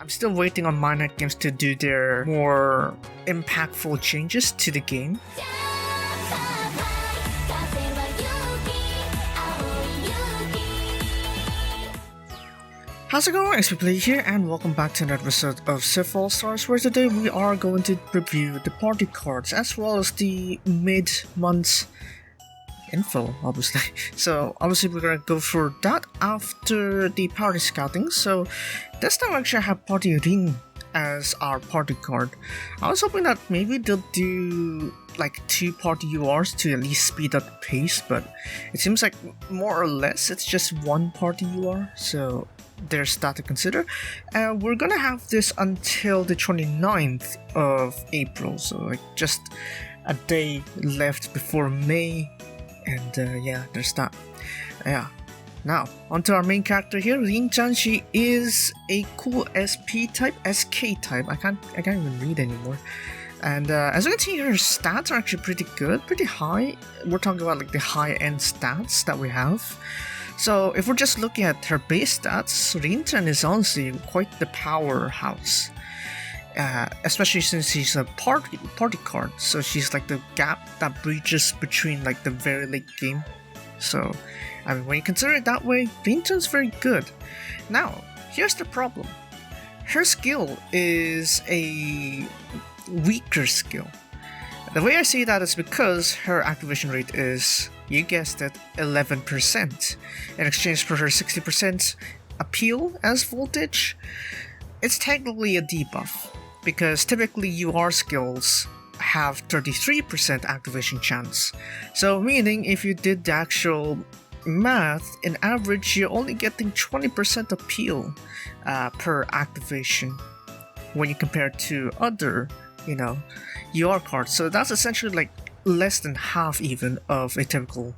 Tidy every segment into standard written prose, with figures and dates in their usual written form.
I'm still waiting on Midnight Games to do their more impactful changes to the game. How's it going? XPPlayer here, and welcome back to another episode of SIF All-Stars, where today we are going to review the party cards as well as the mid-month info, obviously. So obviously we're gonna go through that after the party scouting. So this time actually I have Party Ring as our party card. I was hoping that maybe they'll do like 2 party URs to at least speed up the pace, but it seems like more or less it's just 1 party UR, so there's that to consider. We're gonna have this until the 29th of April, so like just a day left before May. And yeah, there's that. Yeah. Now, onto our main character here, Rin-chan. She is a cool SP type, SK type. I can't even read anymore. And as you can see, her stats are actually pretty good, pretty high. We're talking about like the high-end stats that we have. So if we're just looking at her base stats, Rin-chan is honestly quite the powerhouse. Especially since she's a party card, so she's like the gap that bridges between like the very late game. So I mean, when you consider it that way, Rin-chan's very good. Now here's the problem: her skill is a weaker skill. The way I see that is because her activation rate is, you guessed it, 11%. In exchange for her 60% appeal as voltage, it's technically a debuff, because typically UR skills have 33% activation chance. So meaning if you did the actual math, in average you're only getting 20% appeal per activation when you compare it to other, UR cards. So that's essentially like less than half even of a typical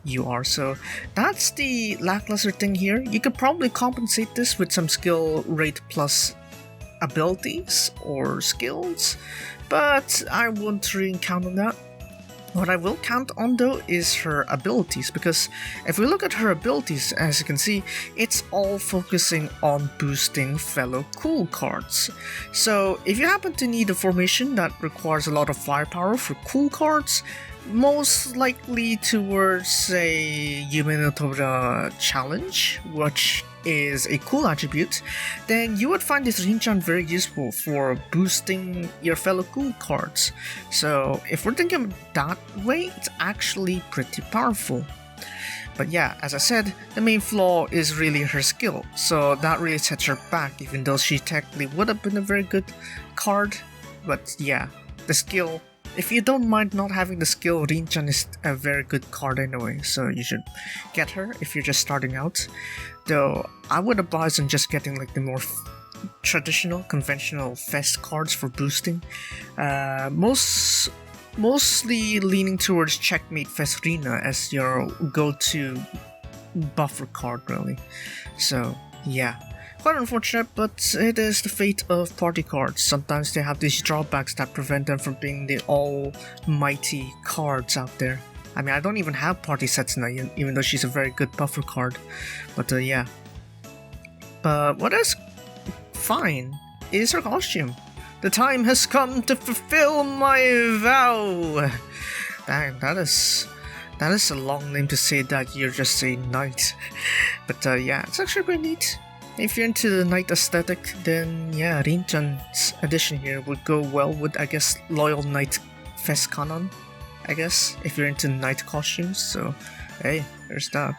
UR. So that's the lackluster thing here. You could probably compensate this with some skill rate plus abilities or skills, but I won't really count on that. What I will count on though is her abilities, because if we look at her abilities, as you can see, it's all focusing on boosting fellow cool cards. So if you happen to need a formation that requires a lot of firepower for cool cards, most likely towards a Yume no Tobura challenge, which is a cool attribute, then you would find this Rin-chan very useful for boosting your fellow cool cards. So if we're thinking that way, it's actually pretty powerful. But yeah, as I said, the main flaw is really her skill, so that really sets her back, even though she technically would have been a very good card. But yeah, the skill, if you don't mind not having the skill, Rin-chan is a very good card anyway, so you should get her if you're just starting out. Though I would advise on just getting like the more traditional, conventional fest cards for boosting. Mostly leaning towards Checkmate Fesrina as your go-to buffer card, really. So yeah. Quite unfortunate, but it is the fate of party cards. Sometimes they have these drawbacks that prevent them from being the almighty cards out there. I mean, I don't even have Party Setsuna, even though she's a very good buffer card. But yeah. But what is fine is her costume. The time has come to fulfill my vow. Dang, that is a long name to say that you're just a knight. But yeah, it's actually pretty neat. If you're into the knight aesthetic, then yeah, Rin-chan's addition here would go well with, I guess, Loyal Knight Fest Canon, I guess, if you're into knight costumes. So hey, there's that.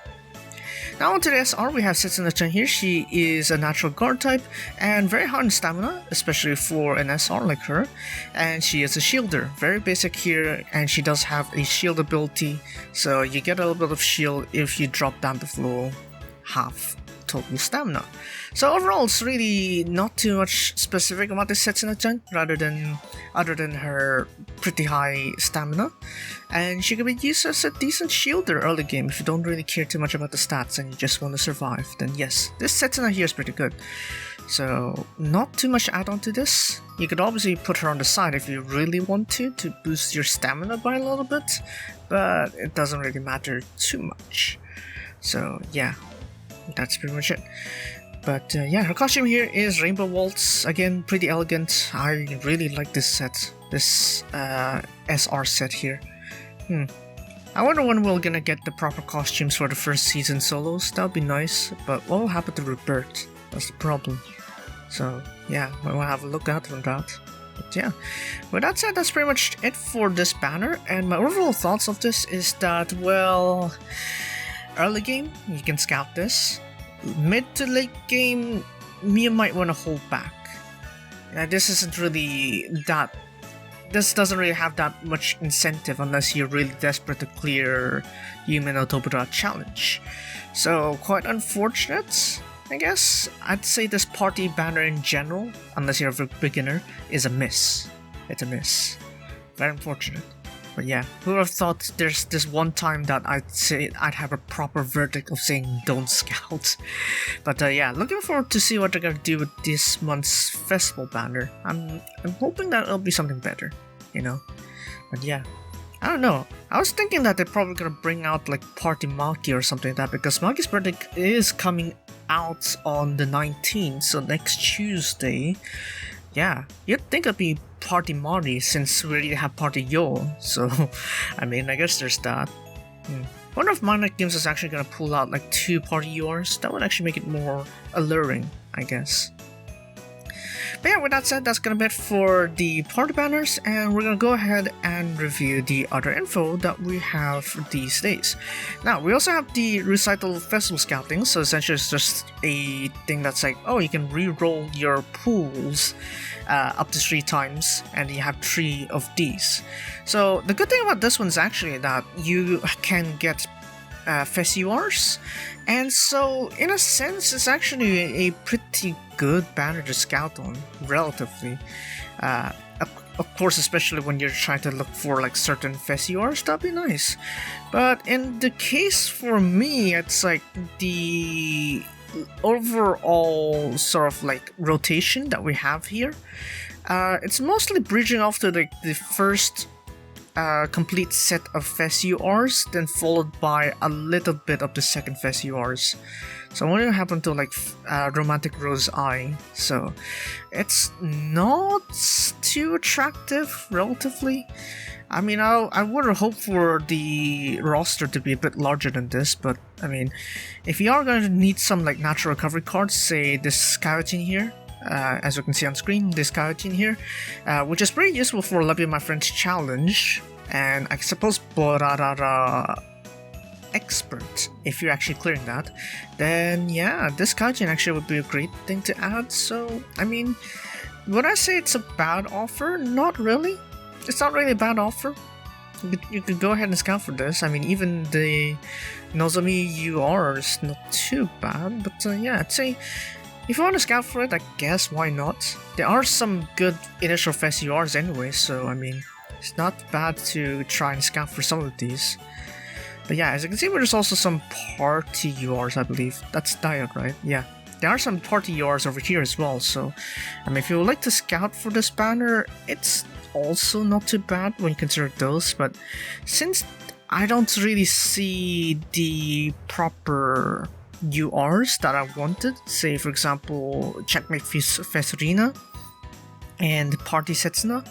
Now onto the SR, we have Setsuna-chan here. She is a natural guard type and very high on stamina, especially for an SR like her. And she is a shielder, very basic here, and she does have a shield ability, so you get a little bit of shield if you drop down the floor half total stamina. So overall, it's really not too much specific about this Setsuna-chan, other than her pretty high stamina, and she can be used as a decent shielder early game if you don't really care too much about the stats and you just want to survive. Then yes, this Setsuna here is pretty good. So not too much add-on to this. You could obviously put her on the side if you really want to boost your stamina by a little bit, but it doesn't really matter too much. So yeah, that's pretty much it. But yeah, her costume here is Rainbow Waltz. Again, pretty elegant. I really like this set, this SR set here. I wonder when we're gonna get the proper costumes for the first season solos. That would be nice, but what will happen to Rebirth? That's the problem. So yeah, we'll have a look out for that. But yeah, with that said, that's pretty much it for this banner, and my overall thoughts of this is that, well, early game, you can scout this. Mid to late game, you might want to hold back. This isn't really that... This doesn't really have that much incentive unless you're really desperate to clear Yume no Tobura challenge. So, quite unfortunate, I guess. I'd say this party banner in general, unless you're a beginner, is a miss. It's a miss. Very unfortunate. But yeah, who would have thought there's this one time that I'd say I'd have a proper verdict of saying don't scout. But yeah, looking forward to see what they're gonna do with this month's festival banner. I'm hoping that it'll be something better, you know. But yeah, I don't know. I was thinking that they're probably gonna bring out like Party Maki or something like that, because Maki's birthday is coming out on the 19th, so next Tuesday. Yeah, you'd think it'd be Party Mari since we already have Party Yo, so I mean, I guess there's that. Wonder if Mind Games is actually gonna pull out like 2 Party Yours. That would actually make it more alluring, I guess. But yeah, with that said, that's gonna be it for the party banners, and we're gonna go ahead and review the other info that we have these days. Now, we also have the Recital Festival Scouting, so essentially it's just a thing that's like, oh, you can re-roll your pools up to 3 times, and you have 3 of these. So the good thing about this one is actually that you can get Fest URs, and so in a sense it's actually a pretty good banner to scout on, relatively. Of course, especially when you're trying to look for like certain Fest URs, that'd be nice. But in the case for me, it's like the overall sort of like rotation that we have here. It's mostly bridging off to like the first complete set of Fest URs, then followed by a little bit of the second Fest URs. So what will happen to like Romantic Rose I? So it's not too attractive, relatively. I mean, I would have hoped for the roster to be a bit larger than this, but I mean, if you are going to need some like natural recovery cards, say this Skyrotin here, as you can see on screen, this Skyrotin here, which is pretty useful for Love You My Friends challenge, and I suppose Borarara Expert, if you're actually clearing that, then yeah, this Skyrotin actually would be a great thing to add. So, I mean, would I say it's a bad offer? Not really. It's not really a bad offer. You could go ahead and scout for this. I mean, even the Nozomi UR is not too bad, but yeah, I'd say if you want to scout for it, I guess why not? There are some good initial Fest URs anyway, so I mean, it's not bad to try and scout for some of these. But yeah, as you can see, there's also some party URs, I believe. That's Diode, right? Yeah. There are some party URs over here as well, so I mean, if you would like to scout for this banner, it's also not too bad when you consider those, but since I don't really see the proper URs that I wanted, say for example Checkmate Fesarina and Party Setsuna,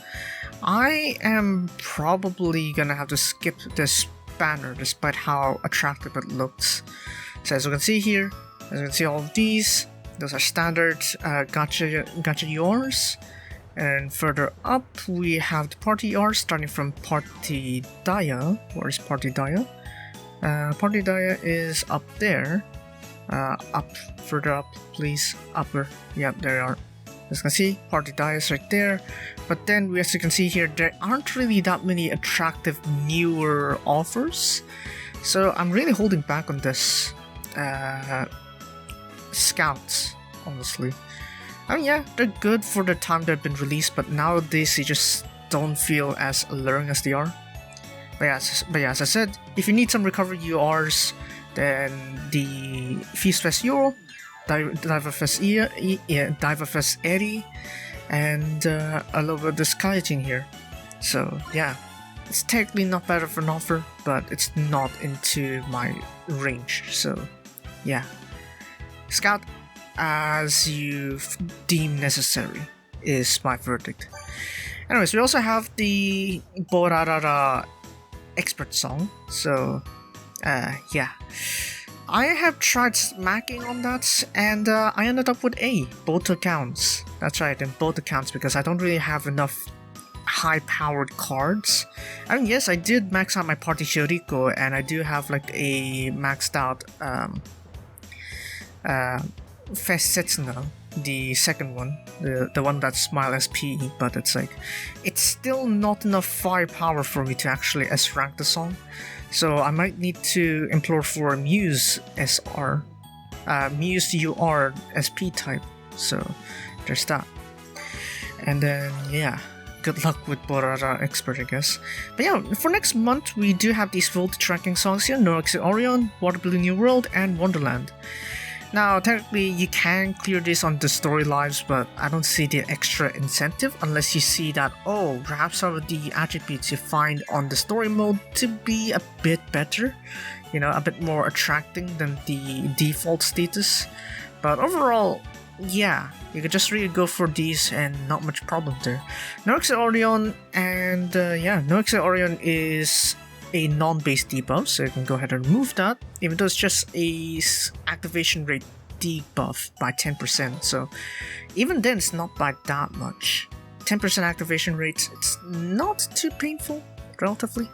I am probably gonna have to skip this banner despite how attractive it looks. So as you can see here, as you can see all of these, those are standard gacha URs. And further up, we have the party URs starting from Party Daya. Where is Party Daya? Party Daya is up there. Up, further up, please. Upper. Yep, there you are. As you can see, Party Daya is right there. But then, as you can see here, there aren't really that many attractive newer offers. So I'm really holding back on this Scouts, honestly. I mean, yeah, they're good for the time they've been released, but nowadays they just don't feel as alluring as they are. But yeah, as I said, if you need some recovery URs, then the Feast Fest Euro, Diver Fest Eri, and a little bit of the Skyrotin here. So yeah, it's technically not bad of an offer, but it's not into my range. So yeah, Scout, as you deem necessary, is my verdict. Anyways, we also have the Borarara expert song, so yeah. I have tried smacking on that, and I ended up with A, both accounts. That's right, in both accounts, because I don't really have enough high-powered cards. I mean, yes, I did max out my party Shoriko, and I do have like a maxed out Fesetsuna, the second one, the one that's Smile SP, but it's like, it's still not enough firepower for me to actually S-rank the song. So I might need to implore for Muse SR, Muse UR SP type, so there's that. And then, yeah, good luck with Borara Expert, I guess. But yeah, for next month, we do have these voltage tracking songs here, No Exit Orion, Water Blue New World, and Wonderland. Now, technically, you can clear this on the story lives, but I don't see the extra incentive unless you see that, oh, perhaps some of the attributes you find on the story mode to be a bit better, you know, a bit more attracting than the default status. But overall, yeah, you could just really go for these and not much problem there. No Exit Orion, and yeah, No Exit Orion is a non-base debuff, so you can go ahead and remove that, even though it's just a activation rate debuff by 10%, so even then it's not by that much. 10% activation rate, it's not too painful, relatively,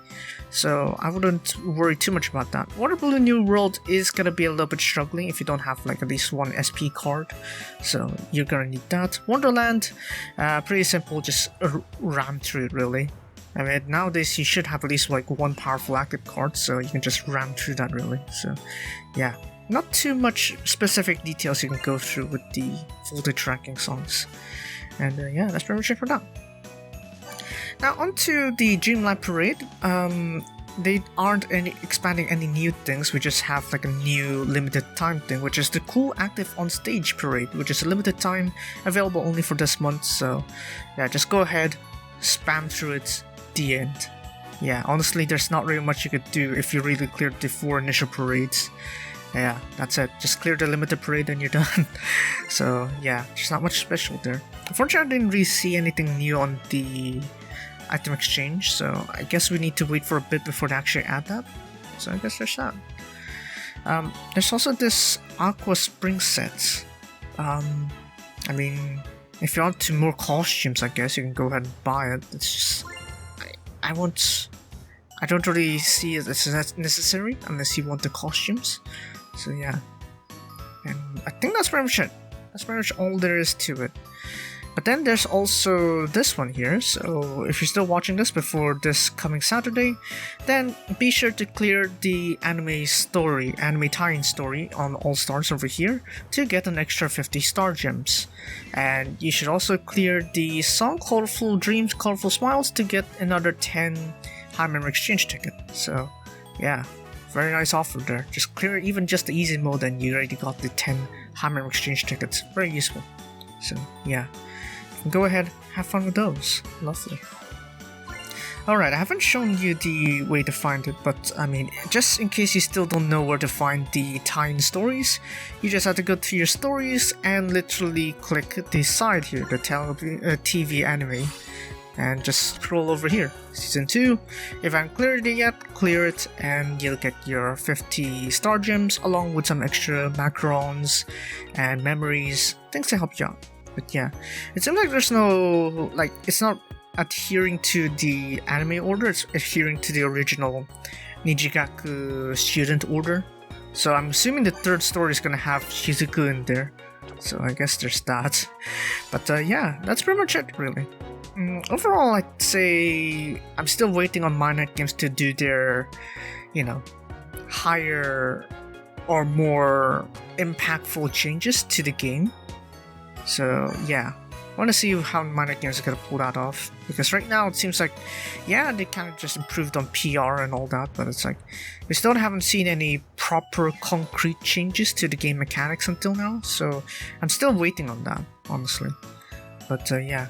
so I wouldn't worry too much about that. Water Blue New World is gonna be a little bit struggling if you don't have like at least one SP card, so you're gonna need that. Wonderland, pretty simple, just ram through it really. I mean, nowadays you should have at least like one powerful active card, so you can just ram through that really. So yeah, not too much specific details you can go through with the voltage tracking songs. And yeah, that's pretty much it for that. Now onto the Dreamlight Parade. They aren't expanding any new things, we just have like a new limited time thing, which is the cool active on stage parade, which is a limited time, available only for this month. So yeah, just go ahead, spam through it. The end. Yeah, honestly, there's not really much you could do if you really cleared the 4 initial parades. Yeah, that's it. Just clear the limited parade and you're done. So yeah, there's not much special there. Unfortunately, I didn't really see anything new on the item exchange, so I guess we need to wait for a bit before they actually add that. So I guess there's that. There's also this Aqua Spring set. I mean, if you want to more costumes, I guess you can go ahead and buy it. It's just, I don't really see it as necessary unless you want the costumes. So yeah, and I think that's pretty much it. That's pretty much all there is to it. But then there's also this one here, so if you're still watching this before this coming Saturday, then be sure to clear the anime tie-in story on All Stars over here to get an extra 50 star gems. And you should also clear the song Colorful Dreams, Colorful Smiles to get another 10 high memory exchange ticket. So yeah, very nice offer there. Just clear even just the easy mode and you already got the 10 high memory exchange tickets. Very useful. So yeah, go ahead, have fun with those. Lovely. Alright, I haven't shown you the way to find it, but I mean, just in case you still don't know where to find the tie-in stories, you just have to go to your stories and literally click the side here, the TV anime, and just scroll over here. Season 2, if I haven't cleared it yet, clear it and you'll get your 50 star gems along with some extra macarons and memories, things to help you out. But yeah, it seems like there's no, like, it's not adhering to the anime order, it's adhering to the original Nijigaku student order. So I'm assuming the third story is gonna have Shizuku in there. So I guess there's that. But yeah, that's pretty much it, really. Overall, I'd say I'm still waiting on Midnight Games to do their, you know, higher or more impactful changes to the game. So yeah, I want to see how Midnight Games are going to pull that off, because right now it seems like, yeah, they kind of just improved on PR and all that, but it's like, we still haven't seen any proper concrete changes to the game mechanics until now, so I'm still waiting on that, honestly. But yeah,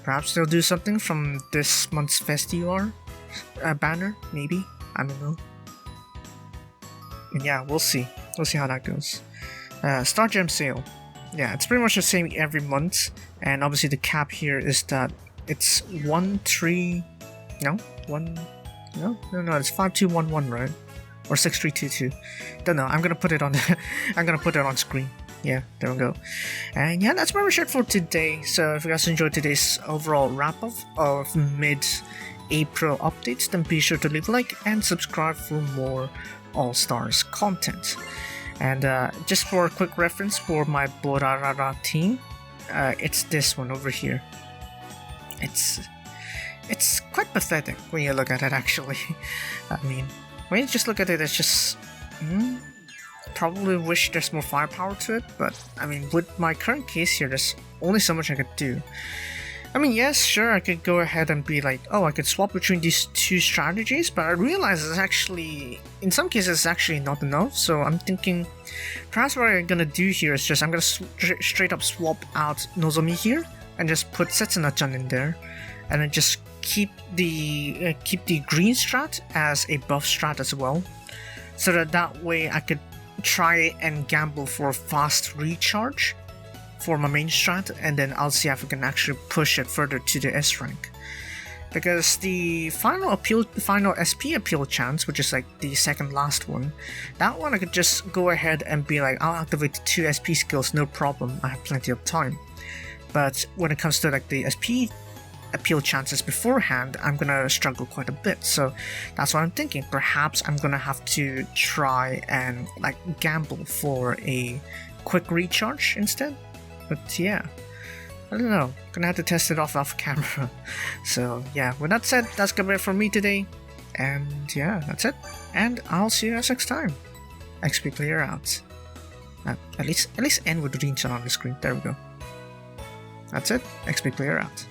perhaps they'll do something from this month's Festival banner, maybe, I don't know. And yeah, we'll see how that goes. Star Gem Sale. yeah, it's pretty much the same every month, and obviously the cap here is that it's it's 5211, right? Or 6322. Don't know. I'm gonna put it on I'm gonna put it on screen. Yeah, there we go. And yeah, that's pretty much it for today. So if you guys enjoyed today's overall wrap-up of mid-April updates, then be sure to leave a like and subscribe for more All-Stars content. And just for a quick reference for my Borarara team, it's this one over here. It's quite pathetic when you look at it, actually. I mean, when you just look at it, it's just... probably wish there's more firepower to it, but I mean, with my current case here, there's only so much I could do. I mean, yes, sure, I could go ahead and be like, oh, I could swap between these two strategies, but I realize it's actually, in some cases, it's actually not enough, so I'm thinking, perhaps what I'm gonna do here is just, I'm gonna straight up swap out Nozomi here, and just put Setsuna-chan in there, and then just keep the green strat as a buff strat as well, so that way I could try and gamble for fast recharge for my main strat, and then I'll see if I can actually push it further to the S rank. Because the final SP appeal chance, which is like the second last one, that one I could just go ahead and be like, I'll activate the 2 SP skills, no problem, I have plenty of time. But when it comes to like the SP appeal chances beforehand, I'm gonna struggle quite a bit, so that's what I'm thinking. Perhaps I'm gonna have to try and like gamble for a quick recharge instead. But yeah, I don't know, gonna have to test it off camera. So yeah, with that said, that's gonna be it for me today, and yeah, that's it, and I'll see you guys next time. XPPlayer out. At least end with Rin-chan on the screen. There we go. That's it. XPPlayer out.